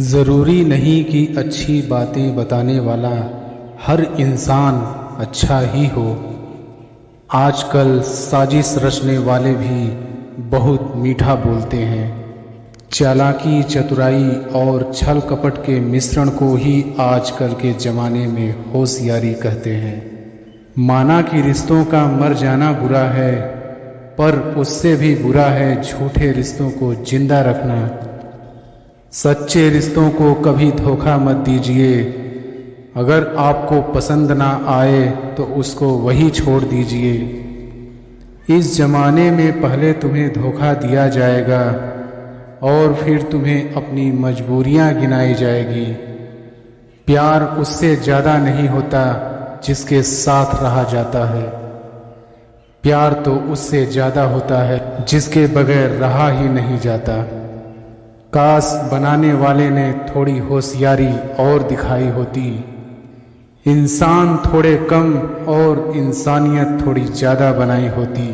ज़रूरी नहीं कि अच्छी बातें बताने वाला हर इंसान अच्छा ही हो। आजकल साजिश रचने वाले भी बहुत मीठा बोलते हैं। चालाकी, चतुराई और छल कपट के मिश्रण को ही आजकल के ज़माने में होशियारी कहते हैं। माना कि रिश्तों का मर जाना बुरा है, पर उससे भी बुरा है झूठे रिश्तों को जिंदा रखना। सच्चे रिश्तों को कभी धोखा मत दीजिए। अगर आपको पसंद ना आए तो उसको वही छोड़ दीजिए। इस ज़माने में पहले तुम्हें धोखा दिया जाएगा और फिर तुम्हें अपनी मजबूरियां गिनाई जाएगी। प्यार उससे ज़्यादा नहीं होता जिसके साथ रहा जाता है। प्यार तो उससे ज़्यादा होता है जिसके बगैर रहा ही नहीं जाता। काश बनाने वाले ने थोड़ी होशियारी और दिखाई होती। इंसान थोड़े कम और इंसानियत थोड़ी ज़्यादा बनाई होती।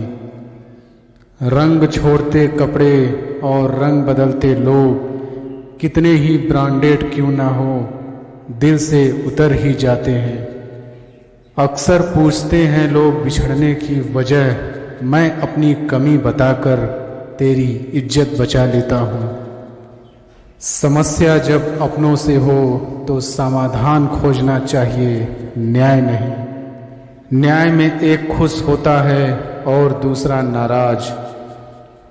रंग छोड़ते कपड़े और रंग बदलते लोग कितने ही ब्रांडेड क्यों ना हो, दिल से उतर ही जाते हैं। अक्सर पूछते हैं लोग बिछड़ने की वजह, मैं अपनी कमी बताकर तेरी इज्जत बचा लेता हूँ। समस्या जब अपनों से हो तो समाधान खोजना चाहिए, न्याय नहीं। न्याय में एक खुश होता है और दूसरा नाराज,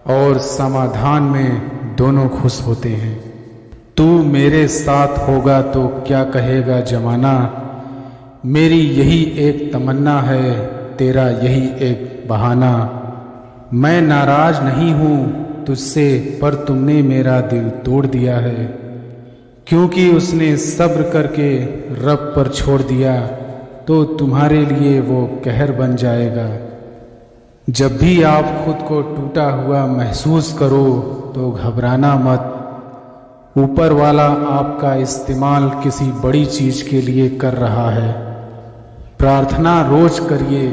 और समाधान में दोनों खुश होते हैं। तू मेरे साथ होगा तो क्या कहेगा जमाना, मेरी यही एक तमन्ना है, तेरा यही एक बहाना। मैं नाराज नहीं हूँ तुझसे, पर तुमने मेरा दिल तोड़ दिया है। क्योंकि उसने सब्र करके रब पर छोड़ दिया, तो तुम्हारे लिए वो कहर बन जाएगा। जब भी आप खुद को टूटा हुआ महसूस करो तो घबराना मत। ऊपर वाला आपका इस्तेमाल किसी बड़ी चीज़ के लिए कर रहा है। प्रार्थना रोज करिए,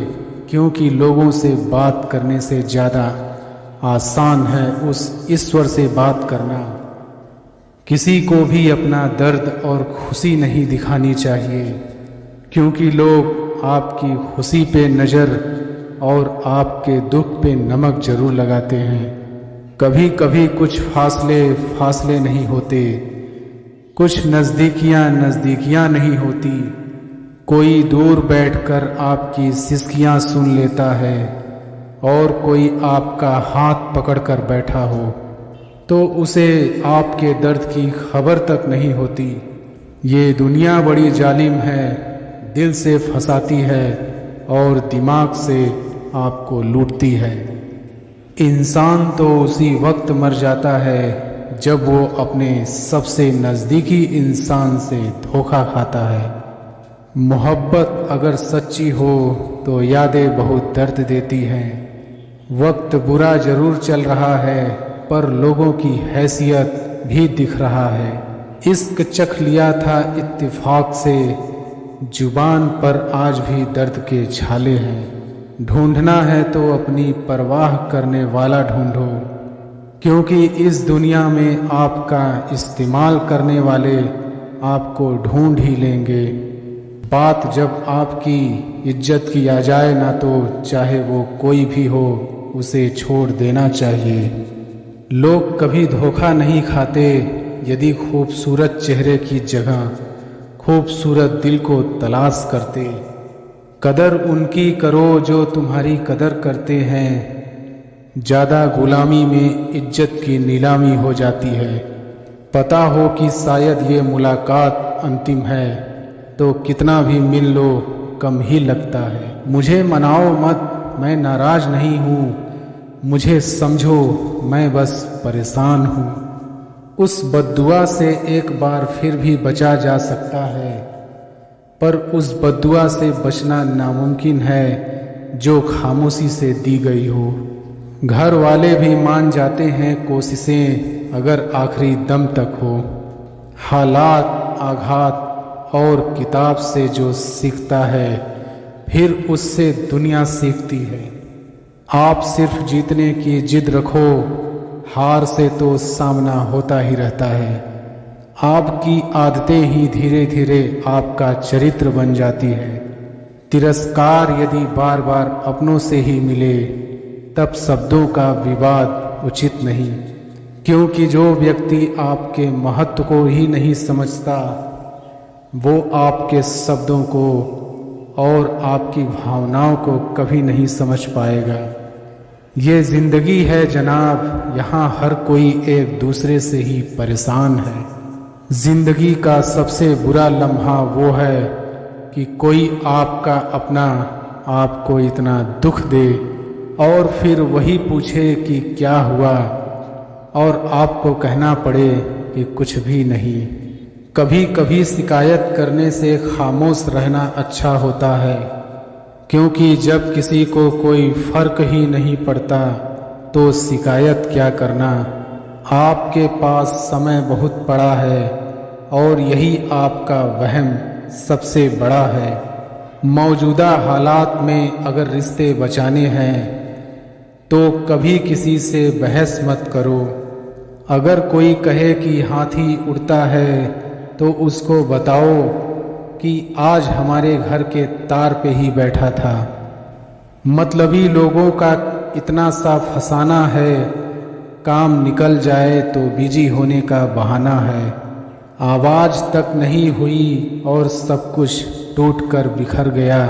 क्योंकि लोगों से बात करने से ज़्यादा आसान है उस ईश्वर से बात करना। किसी को भी अपना दर्द और खुशी नहीं दिखानी चाहिए, क्योंकि लोग आपकी खुशी पे नज़र और आपके दुख पे नमक जरूर लगाते हैं। कभी कभी कुछ फासले नहीं होते, कुछ नज़दीकियाँ नहीं होती। कोई दूर बैठकर आपकी सिसकियाँ सुन लेता है और कोई आपका हाथ पकड़कर बैठा हो तो उसे आपके दर्द की खबर तक नहीं होती। ये दुनिया बड़ी जालिम है, दिल से फंसाती है और दिमाग से आपको लूटती है। इंसान तो उसी वक्त मर जाता है जब वो अपने सबसे नज़दीकी इंसान से धोखा खाता है। मोहब्बत अगर सच्ची हो तो यादें बहुत दर्द देती हैं। वक्त बुरा जरूर चल रहा है, पर लोगों की हैसियत भी दिख रहा है। इश्क चख लिया था इत्तेफाक से, जुबान पर आज भी दर्द के छाले हैं। ढूंढना है तो अपनी परवाह करने वाला ढूंढो, क्योंकि इस दुनिया में आपका इस्तेमाल करने वाले आपको ढूंढ ही लेंगे। बात जब आपकी इज्जत की आ जाए ना, तो चाहे वो कोई भी हो उसे छोड़ देना चाहिए। लोग कभी धोखा नहीं खाते यदि खूबसूरत चेहरे की जगह खूबसूरत दिल को तलाश करते। कदर उनकी करो जो तुम्हारी कदर करते हैं। ज़्यादा गुलामी में इज्जत की नीलामी हो जाती है। पता हो कि शायद ये मुलाकात अंतिम है, तो कितना भी मिल लो कम ही लगता है। मुझे मनाओ मत, मैं नाराज नहीं हूँ। मुझे समझो, मैं बस परेशान हूँ। उस बद्दुआ से एक बार फिर भी बचा जा सकता है, पर उस बद्दुआ से बचना नामुमकिन है जो खामोशी से दी गई हो। घर वाले भी मान जाते हैं कोशिशें अगर आखिरी दम तक हो। हालात, आघात और किताब से जो सीखता है, फिर उससे दुनिया सीखती है। आप सिर्फ जीतने की जिद रखो, हार से तो सामना होता ही रहता है। आपकी आदतें ही धीरे धीरे आपका चरित्र बन जाती है। तिरस्कार यदि बार बार अपनों से ही मिले तब शब्दों का विवाद उचित नहीं, क्योंकि जो व्यक्ति आपके महत्व को ही नहीं समझता वो आपके शब्दों को और आपकी भावनाओं को कभी नहीं समझ पाएगा। ये जिंदगी है जनाब, यहाँ हर कोई एक दूसरे से ही परेशान है। जिंदगी का सबसे बुरा लम्हा वो है कि कोई आपका अपना आपको इतना दुख दे और फिर वही पूछे कि क्या हुआ और आपको कहना पड़े कि कुछ भी नहीं। कभी कभी शिकायत करने से खामोश रहना अच्छा होता है, क्योंकि जब किसी को कोई फर्क ही नहीं पड़ता तो शिकायत क्या करना। आपके पास समय बहुत पड़ा है और यही आपका वहम सबसे बड़ा है। मौजूदा हालात में अगर रिश्ते बचाने हैं तो कभी किसी से बहस मत करो। अगर कोई कहे कि हाथी उड़ता है तो उसको बताओ कि आज हमारे घर के तार पे ही बैठा था। मतलबी लोगों का इतना सा फसाना है, काम निकल जाए तो बिजी होने का बहाना है। आवाज तक नहीं हुई और सब कुछ टूट कर बिखर गया।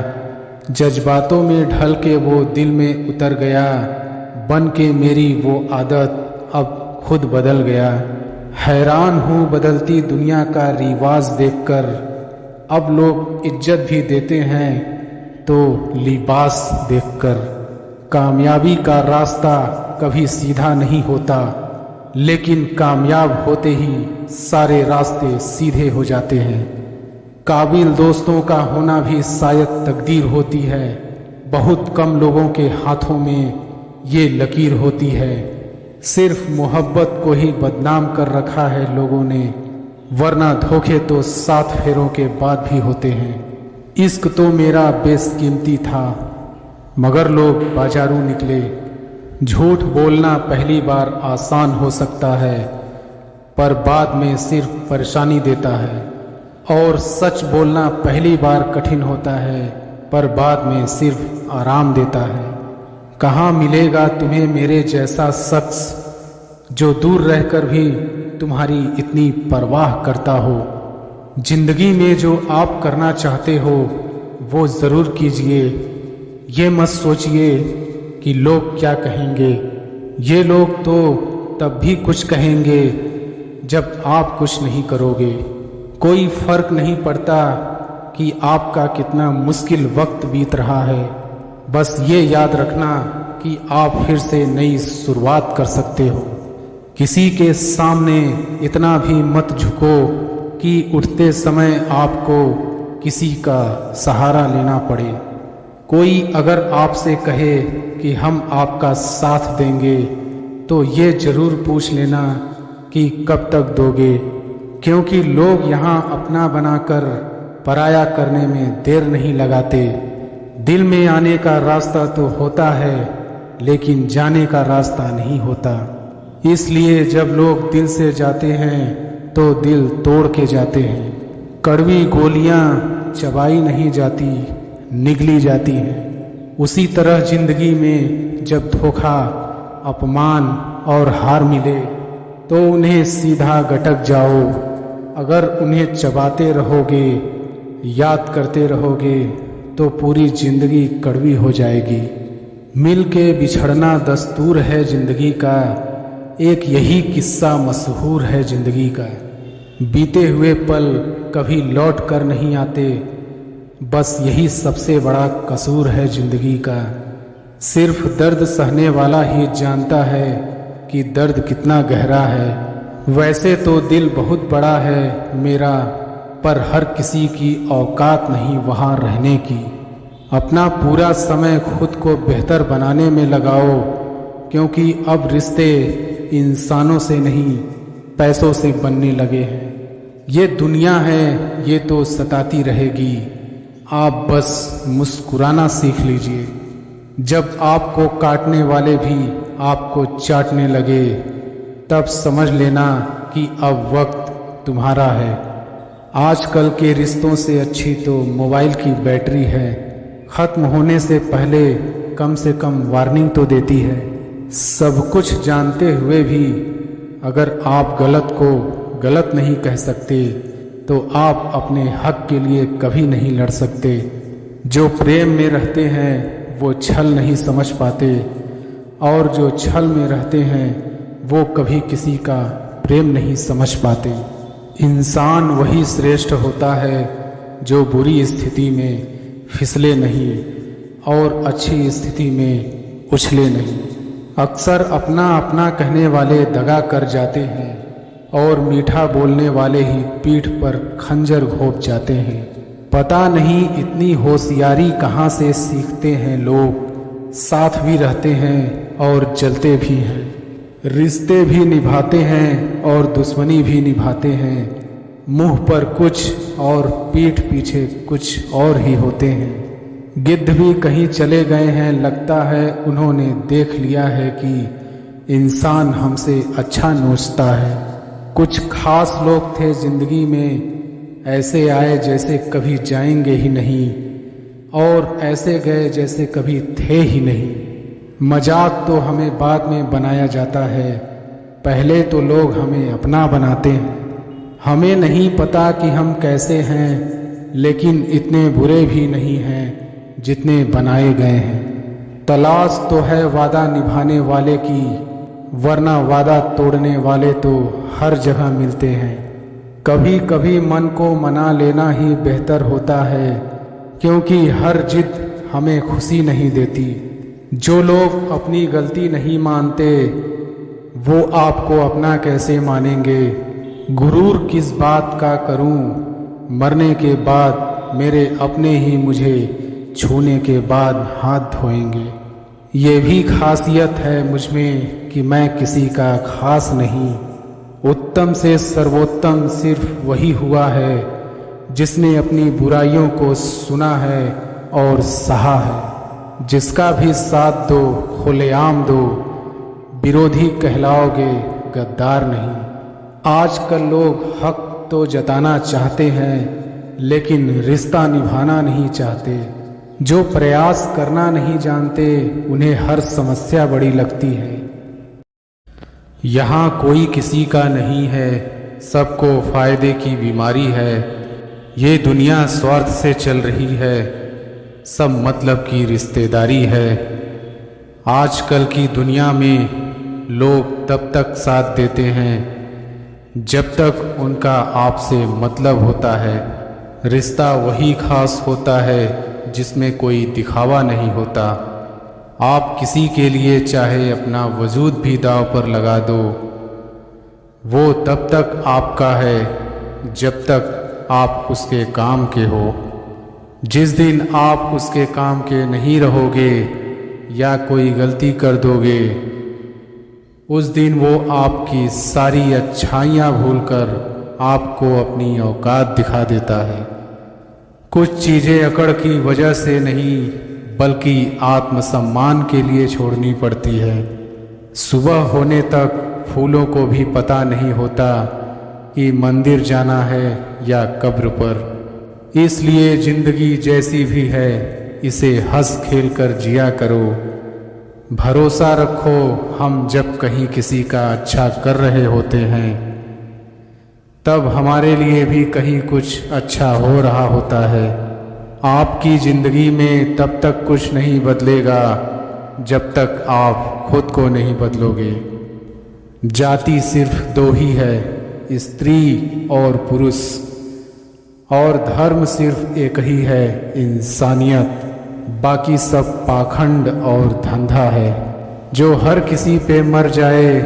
जज्बातों में ढल के वो दिल में उतर गया, बन के मेरी वो आदत अब खुद बदल गया। हैरान हूँ बदलती दुनिया का रिवाज देखकर, अब लोग इज्जत भी देते हैं तो लिबास देखकर। कामयाबी का रास्ता कभी सीधा नहीं होता, लेकिन कामयाब होते ही सारे रास्ते सीधे हो जाते हैं। काबिल दोस्तों का होना भी शायद तकदीर होती है। बहुत कम लोगों के हाथों में ये लकीर होती है। सिर्फ मोहब्बत को ही बदनाम कर रखा है लोगों ने, वरना धोखे तो 7 फेरों के बाद भी होते हैं। इश्क तो मेरा बेशकीमती था मगर लोग बाजारू निकले। झूठ बोलना पहली बार आसान हो सकता है पर बाद में सिर्फ परेशानी देता है, और सच बोलना पहली बार कठिन होता है पर बाद में सिर्फ आराम देता है। कहाँ मिलेगा तुम्हें मेरे जैसा शख्स जो दूर रहकर भी तुम्हारी इतनी परवाह करता हो। जिंदगी में जो आप करना चाहते हो वो ज़रूर कीजिए। ये मत सोचिए कि लोग क्या कहेंगे। ये लोग तो तब भी कुछ कहेंगे जब आप कुछ नहीं करोगे। कोई फर्क नहीं पड़ता कि आपका कितना मुश्किल वक्त बीत रहा है, बस ये याद रखना कि आप फिर से नई शुरुआत कर सकते हो। किसी के सामने इतना भी मत झुको कि उठते समय आपको किसी का सहारा लेना पड़े। कोई अगर आपसे कहे कि हम आपका साथ देंगे तो ये ज़रूर पूछ लेना कि कब तक दोगे, क्योंकि लोग यहाँ अपना बनाकर पराया करने में देर नहीं लगाते। दिल में आने का रास्ता तो होता है लेकिन जाने का रास्ता नहीं होता। इसलिए जब लोग दिल से जाते हैं तो दिल तोड़ के जाते हैं। कड़वी गोलियां चबाई नहीं जाती, निगली जाती हैं। उसी तरह जिंदगी में जब धोखा, अपमान और हार मिले तो उन्हें सीधा गटक जाओ। अगर उन्हें चबाते रहोगे, याद करते रहोगे तो पूरी जिंदगी कड़वी हो जाएगी। मिल के बिछड़ना दस्तूर है जिंदगी का, एक यही किस्सा मशहूर है जिंदगी का। बीते हुए पल कभी लौट कर नहीं आते, बस यही सबसे बड़ा कसूर है जिंदगी का। सिर्फ दर्द सहने वाला ही जानता है कि दर्द कितना गहरा है। वैसे तो दिल बहुत बड़ा है मेरा, पर हर किसी की औकात नहीं वहाँ रहने की। अपना पूरा समय खुद को बेहतर बनाने में लगाओ, क्योंकि अब रिश्ते इंसानों से नहीं पैसों से बनने लगे हैं। ये दुनिया है, ये तो सताती रहेगी। आप बस मुस्कुराना सीख लीजिए। जब आपको काटने वाले भी आपको चाटने लगे तब समझ लेना कि अब वक्त तुम्हारा है। आजकल के रिश्तों से अच्छी तो मोबाइल की बैटरी है, ख़त्म होने से पहले कम से कम वार्निंग तो देती है। सब कुछ जानते हुए भी अगर आप गलत को गलत नहीं कह सकते तो आप अपने हक के लिए कभी नहीं लड़ सकते। जो प्रेम में रहते हैं वो छल नहीं समझ पाते, और जो छल में रहते हैं वो कभी किसी का प्रेम नहीं समझ पाते। इंसान वही श्रेष्ठ होता है जो बुरी स्थिति में फिसले नहीं और अच्छी स्थिति में उछले नहीं। अक्सर अपना अपना कहने वाले दगा कर जाते हैं और मीठा बोलने वाले ही पीठ पर खंजर घोंप जाते हैं। पता नहीं इतनी होशियारी कहाँ से सीखते हैं लोग। साथ भी रहते हैं और जलते भी हैं, रिश्ते भी निभाते हैं और दुश्मनी भी निभाते हैं। मुंह पर कुछ और पीठ पीछे कुछ और ही होते हैं। गिद्ध भी कहीं चले गए हैं, लगता है उन्होंने देख लिया है कि इंसान हमसे अच्छा नोचता है। कुछ खास लोग थे जिंदगी में, ऐसे आए जैसे कभी जाएंगे ही नहीं और ऐसे गए जैसे कभी थे ही नहीं। मजाक तो हमें बाद में बनाया जाता है, पहले तो लोग हमें अपना बनाते हैं। हमें नहीं पता कि हम कैसे हैं, लेकिन इतने बुरे भी नहीं हैं जितने बनाए गए हैं। तलाश तो है वादा निभाने वाले की, वरना वादा तोड़ने वाले तो हर जगह मिलते हैं। कभी कभी मन को मना लेना ही बेहतर होता है, क्योंकि हर जिद हमें खुशी नहीं देती। जो लोग अपनी गलती नहीं मानते वो आपको अपना कैसे मानेंगे। गुरूर किस बात का करूं, मरने के बाद मेरे अपने ही मुझे छूने के बाद हाथ धोएंगे। ये भी खासियत है मुझ में कि मैं किसी का खास नहीं। उत्तम से सर्वोत्तम सिर्फ वही हुआ है जिसने अपनी बुराइयों को सुना है और सहा है। जिसका भी साथ दो खुलेआम दो, विरोधी कहलाओगे गद्दार नहीं। आजकल लोग हक तो जताना चाहते हैं लेकिन रिश्ता निभाना नहीं चाहते। जो प्रयास करना नहीं जानते उन्हें हर समस्या बड़ी लगती है। यहाँ कोई किसी का नहीं है, सबको फायदे की बीमारी है। ये दुनिया स्वार्थ से चल रही है, सब मतलब की रिश्तेदारी है। आजकल की दुनिया में लोग तब तक साथ देते हैं जब तक उनका आपसे मतलब होता है। रिश्ता वही खास होता है जिसमें कोई दिखावा नहीं होता। आप किसी के लिए चाहे अपना वजूद भी दांव पर लगा दो, वो तब तक आपका है जब तक आप उसके काम के हो। जिस दिन आप उसके काम के नहीं रहोगे या कोई गलती कर दोगे, उस दिन वो आपकी सारी अच्छाइयाँ भूलकर आपको अपनी औकात दिखा देता है। कुछ चीज़ें अकड़ की वजह से नहीं बल्कि आत्मसम्मान के लिए छोड़नी पड़ती है। सुबह होने तक फूलों को भी पता नहीं होता कि मंदिर जाना है या कब्र पर। इसलिए जिंदगी जैसी भी है इसे हंस खेल कर जिया करो। भरोसा रखो, हम जब कहीं किसी का अच्छा कर रहे होते हैं तब हमारे लिए भी कहीं कुछ अच्छा हो रहा होता है। आपकी ज़िंदगी में तब तक कुछ नहीं बदलेगा जब तक आप खुद को नहीं बदलोगे। जाति सिर्फ दो ही है, स्त्री और पुरुष, और धर्म सिर्फ एक ही है, इंसानियत। बाकी सब पाखंड और धंधा है। जो हर किसी पे मर जाए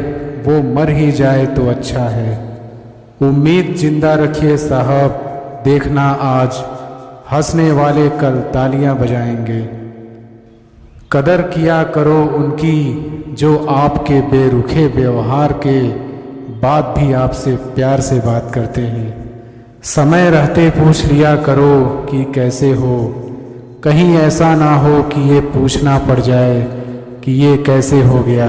वो मर ही जाए तो अच्छा है। उम्मीद जिंदा रखिए साहब, देखना आज हंसने वाले कल तालियां बजाएंगे। कदर किया करो उनकी जो आपके बेरुखे व्यवहार के बाद भी आपसे प्यार से बात करते हैं। समय रहते पूछ लिया करो कि कैसे हो, कहीं ऐसा ना हो कि ये पूछना पड़ जाए कि ये कैसे हो गया।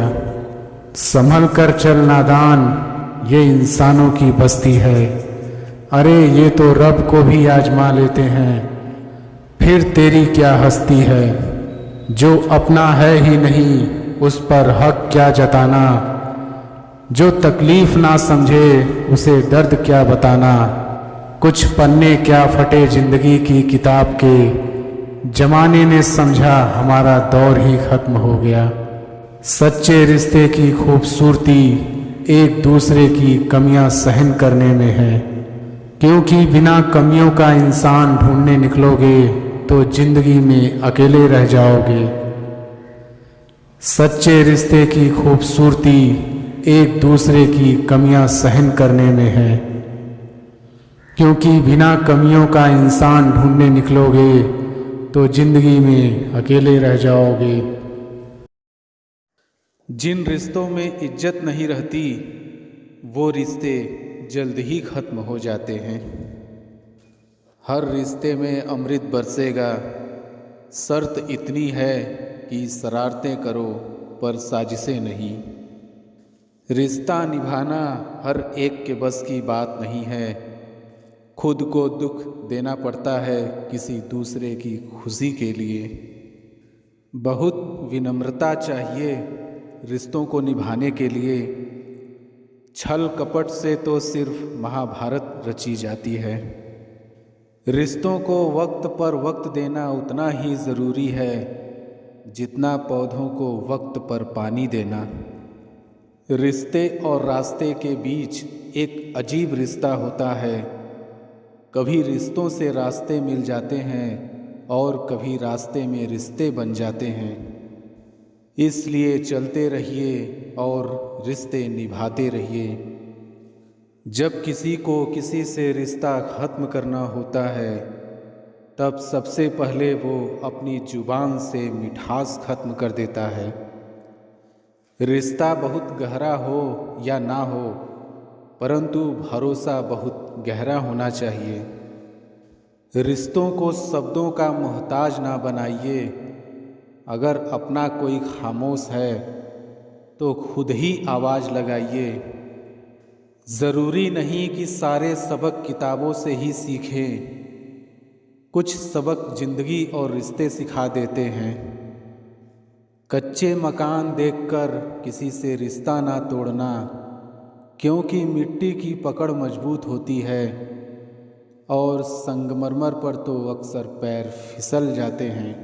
संभल कर चल नादान, ये इंसानों की बस्ती है। अरे ये तो रब को भी आजमा लेते हैं, फिर तेरी क्या हस्ती है। जो अपना है ही नहीं उस पर हक क्या जताना, जो तकलीफ ना समझे उसे दर्द क्या बताना। कुछ पन्ने क्या फटे जिंदगी की किताब के, जमाने ने समझा हमारा दौर ही खत्म हो गया। सच्चे रिश्ते की खूबसूरती एक दूसरे की कमियां सहन करने में है, क्योंकि बिना कमियों का इंसान ढूंढने निकलोगे तो जिंदगी में अकेले रह जाओगे। सच्चे रिश्ते की खूबसूरती एक दूसरे की कमियां सहन करने में है, क्योंकि बिना कमियों का इंसान ढूंढने निकलोगे तो जिंदगी में अकेले रह जाओगे। जिन रिश्तों में इज्जत नहीं रहती वो रिश्ते जल्द ही खत्म हो जाते हैं। हर रिश्ते में अमृत बरसेगा, शर्त इतनी है कि शरारतें करो पर साजिशें नहीं। रिश्ता निभाना हर एक के बस की बात नहीं है, खुद को दुख देना पड़ता है किसी दूसरे की खुशी के लिए। बहुत विनम्रता चाहिए रिश्तों को निभाने के लिए, छल कपट से तो सिर्फ महाभारत रची जाती है। रिश्तों को वक्त पर वक्त देना उतना ही ज़रूरी है जितना पौधों को वक्त पर पानी देना। रिश्ते और रास्ते के बीच एक अजीब रिश्ता होता है। कभी रिश्तों से रास्ते मिल जाते हैं और कभी रास्ते में रिश्ते बन जाते हैं। इसलिए चलते रहिए और रिश्ते निभाते रहिए। जब किसी को किसी से रिश्ता ख़त्म करना होता है तब सबसे पहले वो अपनी जुबान से मिठास ख़त्म कर देता है। रिश्ता बहुत गहरा हो या ना हो, परंतु भरोसा बहुत गहरा होना चाहिए। रिश्तों को शब्दों का मोहताज ना बनाइए। अगर अपना कोई खामोश है तो खुद ही आवाज़ लगाइए। ज़रूरी नहीं कि सारे सबक किताबों से ही सीखें, कुछ सबक ज़िंदगी और रिश्ते सिखा देते हैं। कच्चे मकान देखकर किसी से रिश्ता ना तोड़ना, क्योंकि मिट्टी की पकड़ मजबूत होती है और संगमरमर पर तो अक्सर पैर फिसल जाते हैं।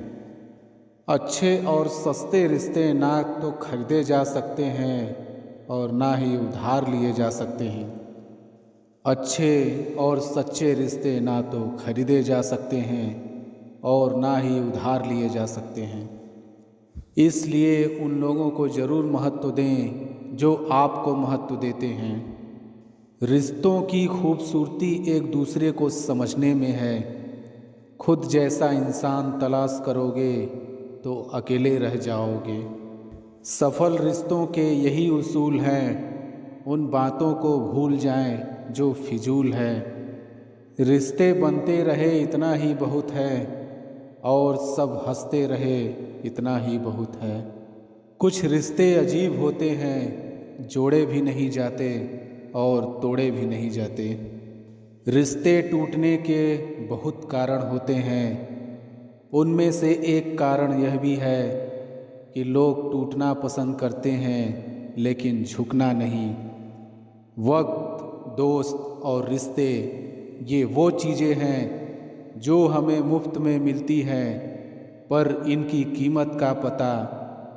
अच्छे और सस्ते रिश्ते ना तो खरीदे जा सकते हैं और ना ही उधार लिए जा सकते हैं। अच्छे और सच्चे रिश्ते ना तो खरीदे जा सकते हैं और ना ही उधार लिए जा सकते हैं। इसलिए उन लोगों को ज़रूर महत्व दें जो आपको महत्व देते हैं। रिश्तों की खूबसूरती एक दूसरे को समझने में है। खुद जैसा इंसान तलाश करोगे तो अकेले रह जाओगे। सफल रिश्तों के यही उसूल हैं। उन बातों को भूल जाएं जो फिजूल है। रिश्ते बनते रहे इतना ही बहुत है और सब हंसते रहे इतना ही बहुत है। कुछ रिश्ते अजीब होते हैं, जोड़े भी नहीं जाते और तोड़े भी नहीं जाते। रिश्ते टूटने के बहुत कारण होते हैं। उनमें से एक कारण यह भी है कि लोग टूटना पसंद करते हैं लेकिन झुकना नहीं। वक्त, दोस्त और रिश्ते ये वो चीज़ें हैं जो हमें मुफ्त में मिलती हैं, पर इनकी कीमत का पता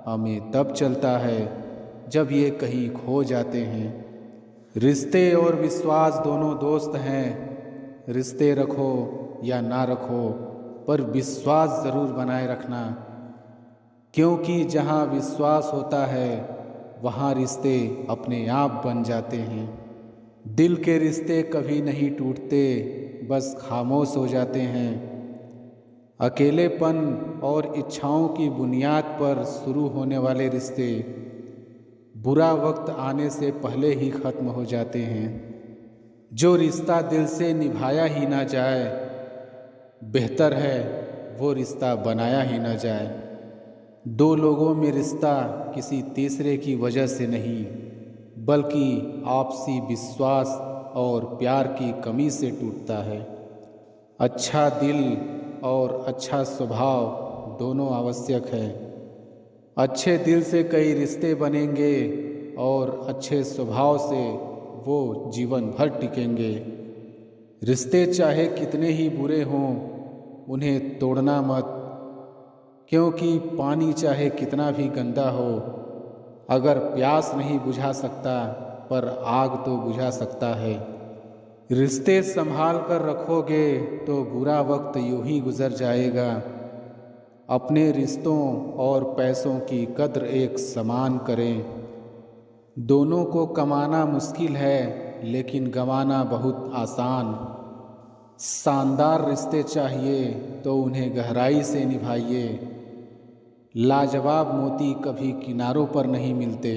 हमें तब चलता है जब ये कहीं खो जाते हैं। रिश्ते और विश्वास दोनों दोस्त हैं। रिश्ते रखो या ना रखो, पर विश्वास ज़रूर बनाए रखना, क्योंकि जहाँ विश्वास होता है वहाँ रिश्ते अपने आप बन जाते हैं। दिल के रिश्ते कभी नहीं टूटते, बस खामोश हो जाते हैं। अकेलेपन और इच्छाओं की बुनियाद पर शुरू होने वाले रिश्ते बुरा वक्त आने से पहले ही ख़त्म हो जाते हैं। जो रिश्ता दिल से निभाया ही ना जाए, बेहतर है वो रिश्ता बनाया ही ना जाए। दो लोगों में रिश्ता किसी तीसरे की वजह से नहीं, बल्कि आपसी विश्वास और प्यार की कमी से टूटता है। अच्छा दिल और अच्छा स्वभाव दोनों आवश्यक है। अच्छे दिल से कई रिश्ते बनेंगे और अच्छे स्वभाव से वो जीवन भर टिकेंगे। रिश्ते चाहे कितने ही बुरे हों, उन्हें तोड़ना मत, क्योंकि पानी चाहे कितना भी गंदा हो, अगर प्यास नहीं बुझा सकता पर आग तो बुझा सकता है। रिश्ते संभाल कर रखोगे तो बुरा वक्त यूं ही गुजर जाएगा। अपने रिश्तों और पैसों की कद्र एक समान करें। दोनों को कमाना मुश्किल है लेकिन गंवाना बहुत आसान। शानदार रिश्ते चाहिए तो उन्हें गहराई से निभाइए। लाजवाब मोती कभी किनारों पर नहीं मिलते।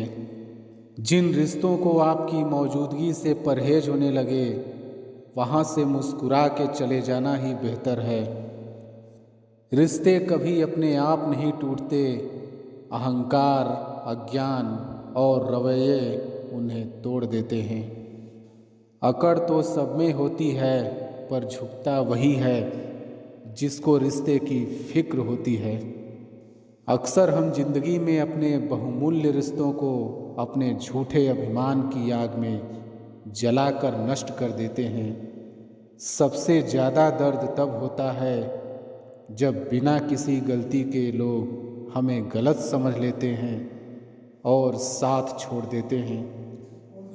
जिन रिश्तों को आपकी मौजूदगी से परहेज होने लगे, वहाँ से मुस्कुरा के चले जाना ही बेहतर है। रिश्ते कभी अपने आप नहीं टूटते, अहंकार, अज्ञान और रवैये उन्हें तोड़ देते हैं। अकड़ तो सब में होती है पर झुकता वही है जिसको रिश्ते की फिक्र होती है। अक्सर हम जिंदगी में अपने बहुमूल्य रिश्तों को अपने झूठे अभिमान की आग में जलाकर नष्ट कर देते हैं। सबसे ज़्यादा दर्द तब होता है जब बिना किसी गलती के लोग हमें गलत समझ लेते हैं और साथ छोड़ देते हैं।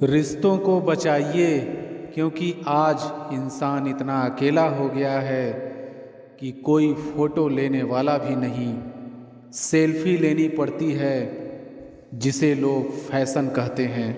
रिश्तों को बचाइए, क्योंकि आज इंसान इतना अकेला हो गया है कि कोई फ़ोटो लेने वाला भी नहीं। सेल्फी लेनी पड़ती है जिसे लोग फैशन कहते हैं।